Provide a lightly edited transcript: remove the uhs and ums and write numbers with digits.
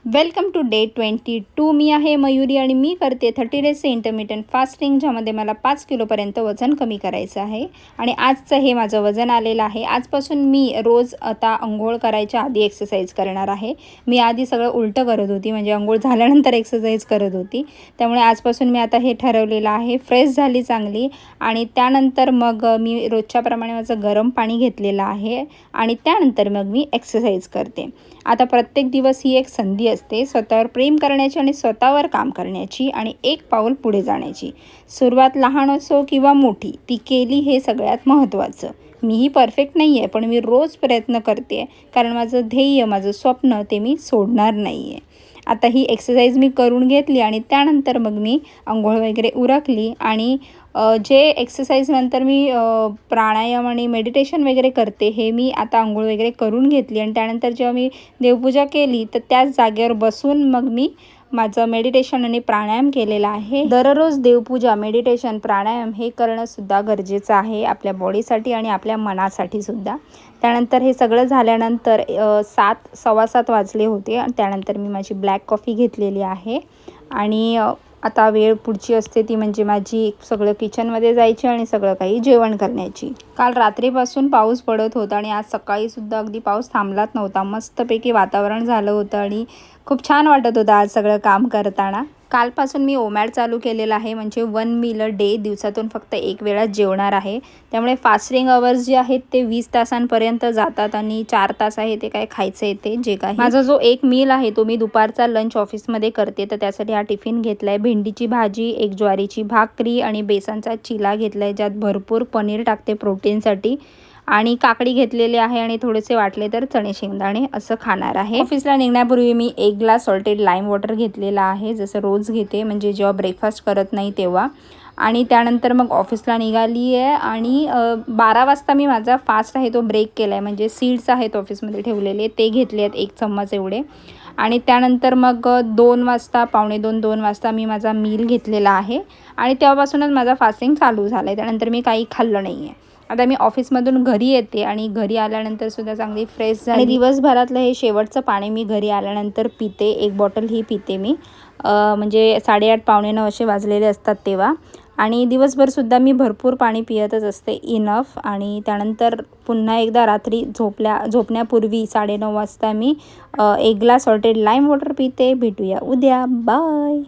Welcome to day 22। मी आहे मयुरी आणि मी करते 30 डेजचे इंटरमिटंट फास्टिंग, ज्यामध्ये मला 5 किलोपर्यंत वजन कमी करायचं आहे. आणि आजचं हे माझं वजन आलेलं आहे. आजपासून मी रोज आता अंघोळ करायच्या आधी एक्सरसाइज करणार आहे. मी आधी सगळं उलटं करत होती, म्हणजे अंघोळ झाल्यानंतर एक्सरसाइज करत होती. त्यामुळे आजपासून मी आता हे ठरवलेलं आहे. फ्रेश झाली चांगली आणि त्यानंतर मग मी रोजच्याप्रमाणे माझं गरम पाणी घेतलेलं आहे आणि त्यानंतर मग मी एक्सरसाइज करते. आता प्रत्येक दिवस ही एक संधी असते स्वतःवर प्रेम करण्याची आणि स्वतःवर काम करण्याची आणि एक पाऊल पुढे जाण्याची. सुरुवात लहान असो किंवा मोठी, ती केली हे सगळ्यात महत्त्वाचं. मीही परफेक्ट नाही आहे, पण मी रोज प्रयत्न करते, कारण माझं ध्येय, माझं स्वप्न ते मी सोडणार नाही आहे. आता ही एक्सरसाइज मी करून घेतली आणि त्यानंतर मग मी अंघोळ वगैरे उरकली आणि जे एक्सरसाइजनंतर मी प्राणायाम आणि मेडिटेशन वगैरे करते, हे मी आता अंघोळ वगैरे करून घेतली. आणि त्यानंतर जेव्हा मी देवपूजा केली तर त्याच जागेवर बसून मग मी माझं मेडिटेशन आणि प्राणायाम केलेला आहे. दररोज देवपूजा, मेडिटेशन, प्राणायाम हे करणंसुद्धा गरजेचं आहे आपल्या बॉडीसाठी आणि आपल्या मनासाठी सुद्धा. त्यानंतर हे सगळं झाल्यानंतर 7:15 वाजले होते आणि त्यानंतर मी माझी ब्लॅक कॉफी घेतलेली आहे. आणि आता वेळ पुढची असते ती म्हणजे माझी सगळं किचनमध्ये जायची आणि सगळं काही जेवण करण्याची. काल रात्रीपासून पाऊस पडत होता आणि आज सकाळीसुद्धा अगदी पाऊस थांबलाच नव्हता. मस्तपैकी वातावरण झालं होतं आणि खूप छान वाटत होतं आज सगळं काम करताना. कालपासून मी ओमॅड चालू केलेलं आहे, म्हणजे 1 मील अ डे, दिवसातून फक्त 1 वेळा जेवणार आहे. त्यामुळे फास्टिंग अवर्स जे आहेत ते 20 तासांपर्यंत जातात आणि 4 तास आहे ते काय खायचं येते जे काही. माझा जो 1 मील आहे तो मी दुपारचा लंच ऑफिसमध्ये करते, तर त्यासाठी हा टिफिन घेतला आहे. भेंडीची भाजी, एक ज्वारीची भाकरी आणि बेसनचा चिला घेतला आहे, ज्यात भरपूर पनीर टाकते प्रोटीनसाठी. आणि काकडी घेतलेली आहे आणि थोडेसे वाटले तर चणे शेंगदाणे असं खाणार आहे. ऑफिसला निघण्यापूर्वी मी 1 ग्लास सॉल्टेड लाईम वॉटर घेतलेला आहे, जसं रोज घेते, म्हणजे जेव्हा ब्रेकफास्ट करत नाही तेव्हा. आणि त्यानंतर मग ऑफिसला निघाली आहे आणि 12 वाजता मी माझा फास्ट आहे तो ब्रेक केला आहे, म्हणजे सीड्स आहेत ऑफिसमध्ये ठेवलेले ते घेतले आहेत 1 चम्मच एवढे. आणि त्यानंतर मग 2 वाजता, 2:45 वाजता मी माझा मील घेतलेला आहे आणि तेव्हापासूनच माझा फास्टिंग चालू झाला आहे. त्यानंतर मी काही खाल्लं नाही आहे. आता मी ऑफिसमधून घरी येते आणि घरी आल्यानंतरसुद्धा चांगली फ्रेश झाली आणि दिवसभरातलं हे शेवटचं पाणी मी घरी आल्यानंतर पिते. 1 बॉटल ही पिते मी, म्हणजे 8:30 9:15 असे वाजलेले असतात तेव्हा. आणि दिवसभरसुद्धा मी भरपूर पाणी पितच असते, इनफ. आणि त्यानंतर पुन्हा एकदा रात्री झोपण्यापूर्वी 9:30 वाजता मी 1 ग्लास सॉल्टेड लाईम वॉटर पिते. भेटूया उद्या, बाय.